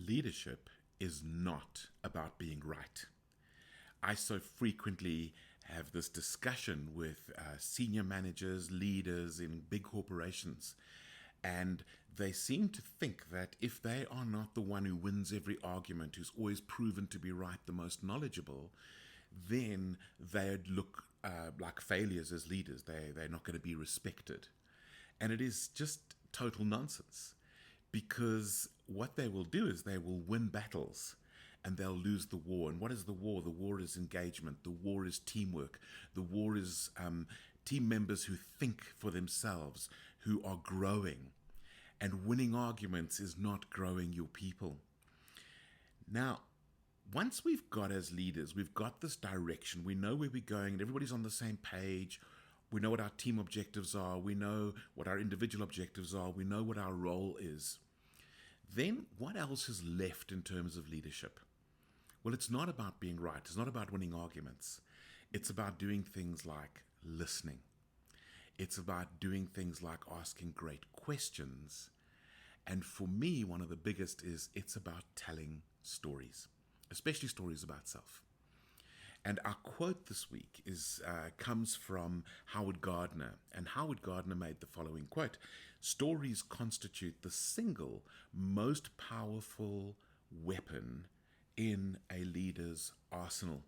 Leadership is not about being right. I so frequently have this discussion with senior managers, leaders in big corporations, and they seem to think that if they are not the one who wins every argument, who's always proven to be right, the most knowledgeable, then they'd look like failures as leaders. They're not going to be respected. And it is just total nonsense, because what they will do is they will win battles and they'll lose the war. And what is the war? The war is engagement. The war is teamwork. The war is team members who think for themselves, who are growing. And winning arguments is not growing your people. Now, once we've got, as leaders, we've got this direction, we know where we're going, and everybody's on the same page. We know what our team objectives are. We know what our individual objectives are. We know what our role is. Then what else is left in terms of leadership? Well, it's not about being right. It's not about winning arguments. It's about doing things like listening. It's about doing things like asking great questions. And for me, one of the biggest is it's about telling stories, especially stories about self. And our quote this week comes from Howard Gardner. And Howard Gardner made the following quote: "Stories constitute the single most powerful weapon in a leader's arsenal."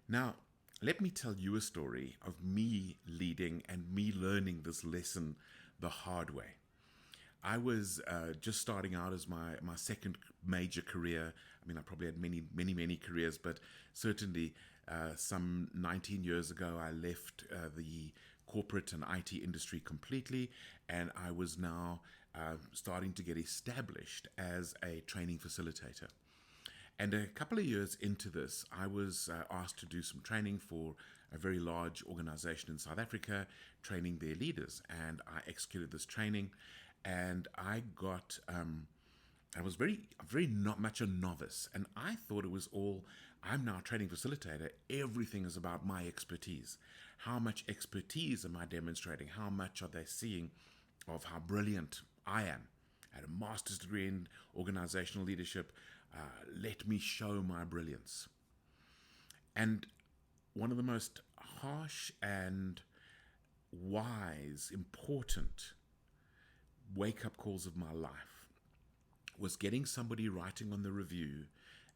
Now, let me tell you a story of me leading and me learning this lesson the hard way. I was just starting out as my second major career. I mean, I probably had many careers, but certainly some 19 years ago, I left the corporate and IT industry completely, and I was now starting to get established as a training facilitator. And a couple of years into this, I was asked to do some training for a very large organization in South Africa, training their leaders. And I executed this training, and I was very not much a novice. And I thought it was all, I'm now a training facilitator. Everything is about my expertise. How much expertise am I demonstrating? How much are they seeing of how brilliant I am? I had a master's degree in organizational leadership. Let me show my brilliance. And one of the most harsh and wise, important wake-up calls of my life was getting somebody writing on the review,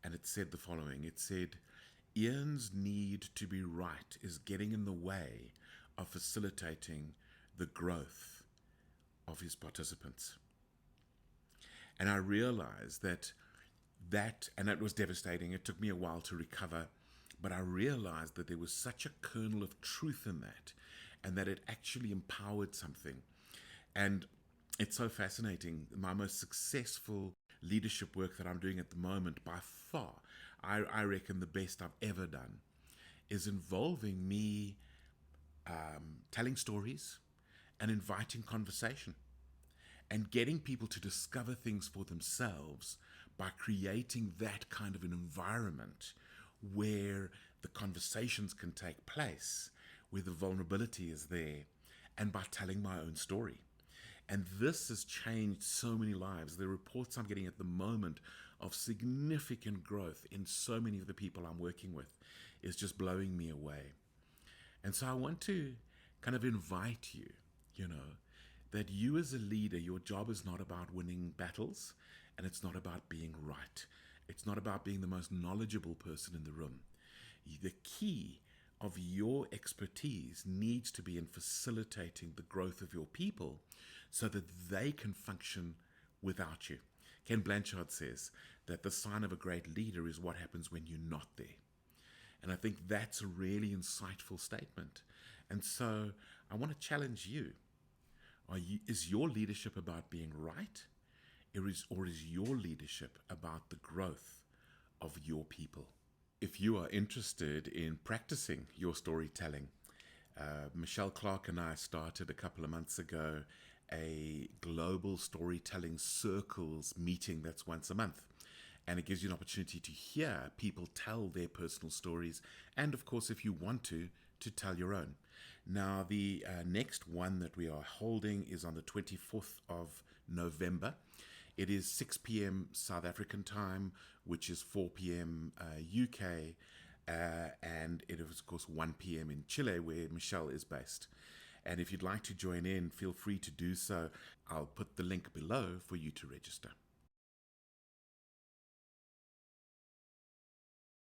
and it said the following. It said, "Ian's need to be right is getting in the way of facilitating the growth of his participants." And I realized that, and it was devastating. It took me a while to recover, but I realized that there was such a kernel of truth in that, and that it actually empowered something. And it's so fascinating. My most successful leadership work that I'm doing at the moment, by far, I reckon the best I've ever done, is involving me telling stories and inviting conversation and getting people to discover things for themselves by creating that kind of an environment where the conversations can take place, where the vulnerability is there, and by telling my own story. And this has changed so many lives. The reports I'm getting at the moment of significant growth in so many of the people I'm working with is just blowing me away. And so I want to kind of invite you, that you as a leader, your job is not about winning battles, and it's not about being right. It's not about being the most knowledgeable person in the room. The key of your expertise needs to be in facilitating the growth of your people so that they can function without you. Ken Blanchard says that the sign of a great leader is what happens when you're not there. And I think that's a really insightful statement. And so I want to challenge you. Is your leadership about being right? Or is your leadership about the growth of your people? If you are interested in practicing your storytelling, Michelle Clark and I started a couple of months ago a global storytelling circles meeting that's once a month. And it gives you an opportunity to hear people tell their personal stories. And of course, if you want to tell your own. Now, the next one that we are holding is on the 24th of November It is 6 p.m. South African time, which is 4 p.m. UK, and it is, of course, 1 p.m. in Chile, where Michelle is based. And if you'd like to join in, feel free to do so. I'll put the link below for you to register.